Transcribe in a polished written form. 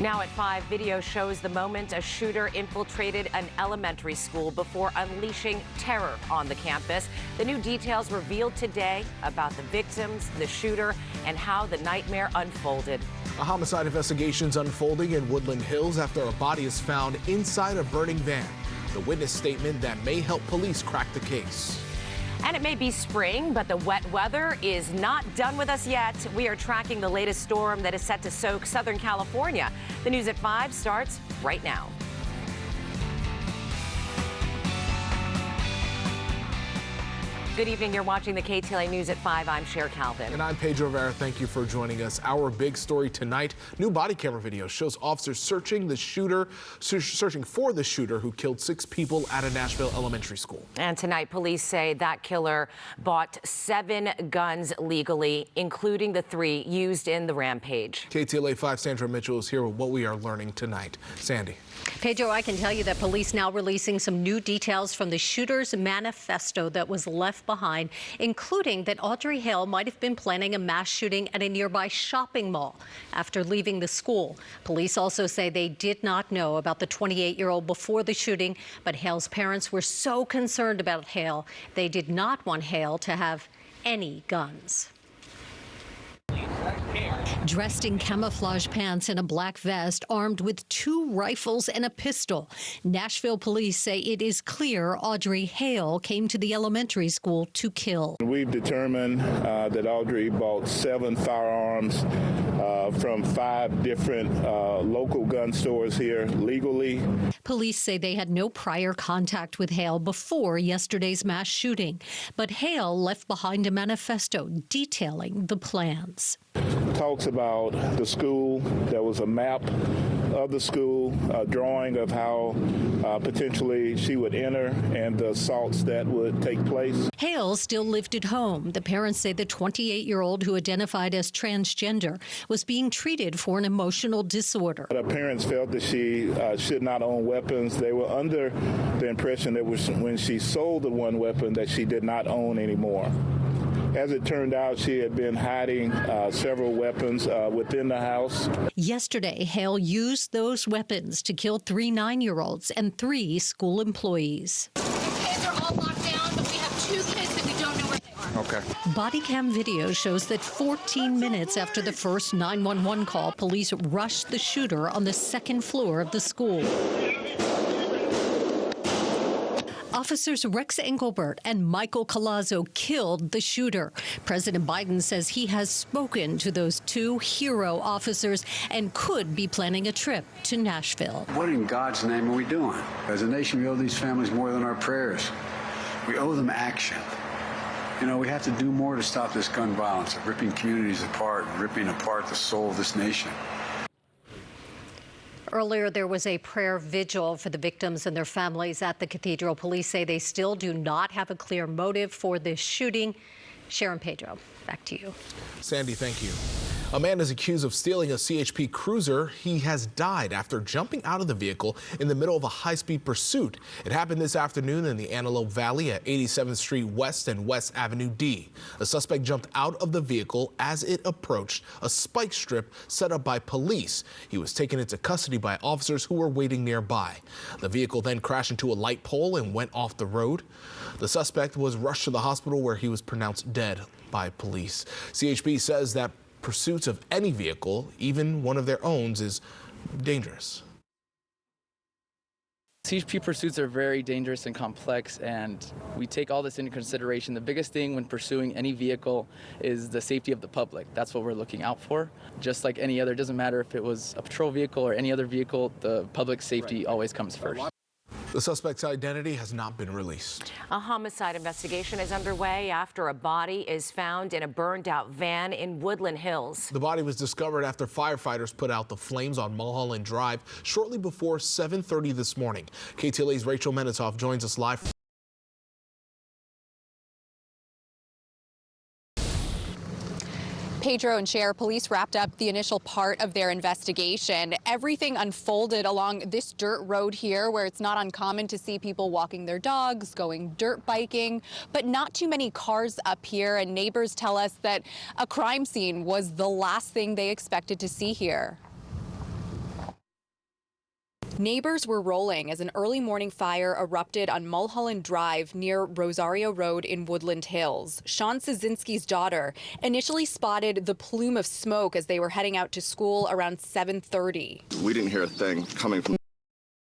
Now at 5, video shows the moment a shooter infiltrated an elementary school before unleashing terror on the campus. The new details revealed today about the victims, the shooter, and how the nightmare unfolded. A homicide investigation is unfolding in Woodland Hills after a body is found inside a burning van. The witness statement that may help police crack the case. And it may be spring, but the wet weather is not done with us yet. We are tracking the latest storm that is set to soak Southern California. The news at 5 starts right now. Good evening. You're watching the KTLA News at 5. I'm Cher Calvin. And I'm Pedro Rivera. Thank you for joining us. Our big story tonight, new body camera video shows officers searching for the shooter who killed 6 people at a Nashville elementary school. And tonight, police say that killer bought 7 guns legally, including the 3 used in the rampage. KTLA 5 Sandra Mitchell is here with what we are learning tonight. Sandy. Pedro, I can tell you that police now releasing some new details from the shooter's manifesto that was left behind, including that Audrey Hale might have been planning a mass shooting at a nearby shopping mall after leaving the school. Police also say they did not know about the 28-year-old before the shooting, but Hale's parents were so concerned about Hale, they did not want Hale to have any guns. Dressed in camouflage pants and a black vest, armed with 2 rifles and a pistol, Nashville police say it is clear Audrey Hale came to the elementary school to kill. We've determined that Audrey bought 7 firearms from 5 different local gun stores here legally. Police say they had no prior contact with Hale before yesterday's mass shooting, but Hale left behind a manifesto detailing the plans. Talks about the school. There was a map of the school, a drawing of how potentially she would enter and the assaults that would take place. Hale still lived at home. The parents say the 28-year-old who identified as transgender was being treated for an emotional disorder. The parents felt that she should not own weapons. They were under the impression that when she sold the one weapon that she did not own anymore. As it turned out, she had been hiding several weapons within the house. Yesterday, Hale used those weapons to kill 3 9-year-olds and 3 school employees. The kids are all locked down, but we have 2 kids that we don't know where they are. Okay. Body cam video shows that 14 minutes after the first 911 call, police rushed the shooter on the 2nd floor of the school. Officers Rex Engelbert and Michael Collazo killed the shooter. President Biden says he has spoken to those 2 hero officers and could be planning a trip to Nashville. What in God's name are we doing? As a nation, we owe these families more than our prayers. We owe them action. You know, we have to do more to stop this gun violence, ripping communities apart, ripping apart the soul of this nation. Earlier, there was a prayer vigil for the victims and their families at the cathedral. Police say they still do not have a clear motive for this shooting. Sharon Pedro, back to you. Sandy, thank you. A man is accused of stealing a CHP cruiser. He has died after jumping out of the vehicle in the middle of a high-speed pursuit. It happened this afternoon in the Antelope Valley at 87th Street West and West Avenue D. The suspect jumped out of the vehicle as it approached a spike strip set up by police. He was taken into custody by officers who were waiting nearby. The vehicle then crashed into a light pole and went off the road. The suspect was rushed to the hospital where he was pronounced dead by police. CHP says that pursuits of any vehicle, even one of their own, is dangerous. CHP pursuits are very dangerous and complex, and we take all this into consideration. The biggest thing when pursuing any vehicle is the safety of the public. That's what we're looking out for. Just like any other, it doesn't matter if it was a patrol vehicle or any other vehicle, the public safety always comes first. The suspect's identity has not been released. A homicide investigation is underway after a body is found in a burned-out van in Woodland Hills. The body was discovered after firefighters put out the flames on Mulholland Drive shortly before 7:30 this morning. KTLA's Rachel Menitoff joins us live. Pedro and Cher, police wrapped up the initial part of their investigation. Everything unfolded along this dirt road here, where it's not uncommon to see people walking their dogs, going dirt biking, but not too many cars up here. And neighbors tell us that a crime scene was the last thing they expected to see here. Neighbors were rolling as an early morning fire erupted on Mulholland Drive near Rosario Road in Woodland Hills. Sean Szynski's daughter initially spotted the plume of smoke as they were heading out to school around 7:30. We didn't hear a thing coming from